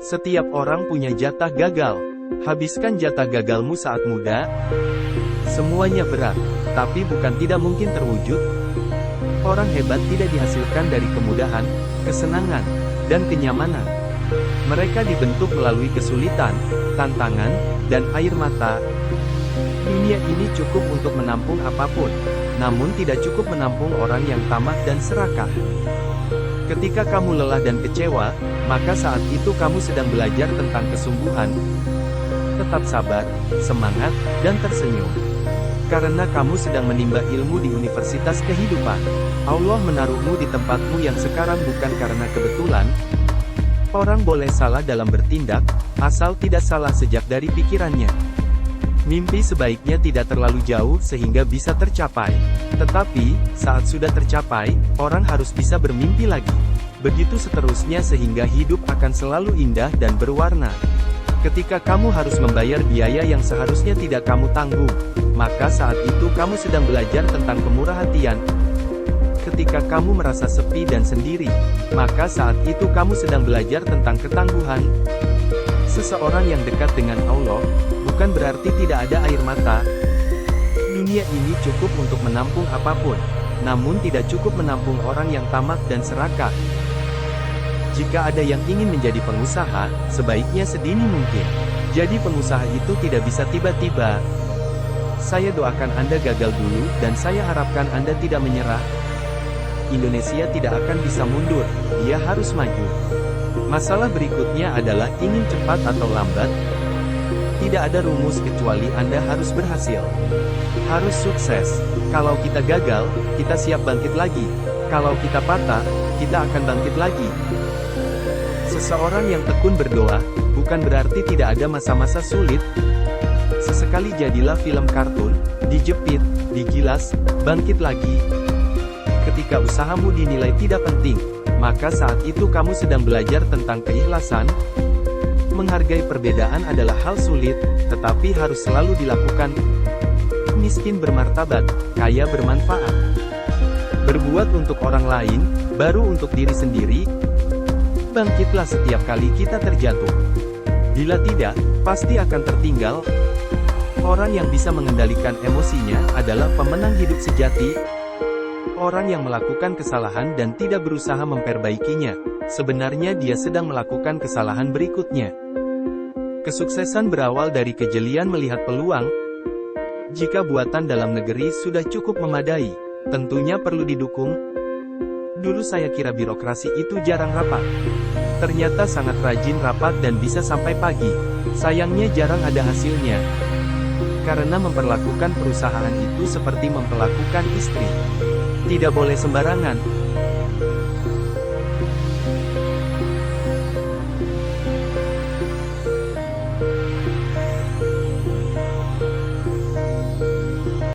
Setiap orang punya jatah gagal. Habiskan jatah gagalmu saat muda. Semuanya berat, tapi bukan tidak mungkin terwujud. Orang hebat tidak dihasilkan dari kemudahan, kesenangan, dan kenyamanan. Mereka dibentuk melalui kesulitan, tantangan, dan air mata. Dunia ini cukup untuk menampung apapun, namun tidak cukup menampung orang yang tamak dan serakah. Ketika kamu lelah dan kecewa, maka saat itu kamu sedang belajar tentang kesungguhan. Tetap sabar, semangat, dan tersenyum. Karena kamu sedang menimba ilmu di universitas kehidupan. Allah menaruhmu di tempatmu yang sekarang bukan karena kebetulan. Orang boleh salah dalam bertindak, asal tidak salah sejak dari pikirannya. Mimpi sebaiknya tidak terlalu jauh sehingga bisa tercapai. Tetapi, saat sudah tercapai, orang harus bisa bermimpi lagi. Begitu seterusnya sehingga hidup akan selalu indah dan berwarna. Ketika kamu harus membayar biaya yang seharusnya tidak kamu tanggung, maka saat itu kamu sedang belajar tentang kemurahan hatian. Ketika kamu merasa sepi dan sendiri, maka saat itu kamu sedang belajar tentang ketangguhan. Seseorang yang dekat dengan Allah, bukan berarti tidak ada air mata. Dunia ini cukup untuk menampung apapun, namun tidak cukup menampung orang yang tamak dan serakah. Jika ada yang ingin menjadi pengusaha, sebaiknya sedini mungkin. Jadi pengusaha itu tidak bisa tiba-tiba. Saya doakan Anda gagal dulu, dan saya harapkan Anda tidak menyerah. Indonesia tidak akan bisa mundur, dia harus maju. Masalah berikutnya adalah ingin cepat atau lambat. Tidak ada rumus kecuali Anda harus berhasil. Harus sukses. Kalau kita gagal, kita siap bangkit lagi. Kalau kita patah, kita akan bangkit lagi. Seseorang yang tekun berdoa, bukan berarti tidak ada masa-masa sulit. Sesekali jadilah film kartun, dijepit, digilas, bangkit lagi. Ketika usahamu dinilai tidak penting, maka saat itu kamu sedang belajar tentang keikhlasan. Menghargai perbedaan adalah hal sulit, tetapi harus selalu dilakukan. Miskin bermartabat, kaya bermanfaat. Berbuat untuk orang lain, baru untuk diri sendiri. Bangkitlah setiap kali kita terjatuh. Bila tidak, pasti akan tertinggal. Orang yang bisa mengendalikan emosinya adalah pemenang hidup sejati. Orang yang melakukan kesalahan dan tidak berusaha memperbaikinya, sebenarnya dia sedang melakukan kesalahan berikutnya. Kesuksesan berawal dari kejelian melihat peluang. Jika buatan dalam negeri sudah cukup memadai, tentunya perlu didukung. Dulu saya kira birokrasi itu jarang rapat. Ternyata sangat rajin rapat dan bisa sampai pagi. Sayangnya jarang ada hasilnya. Karena memperlakukan perusahaan itu seperti memperlakukan istri. Tidak boleh sembarangan.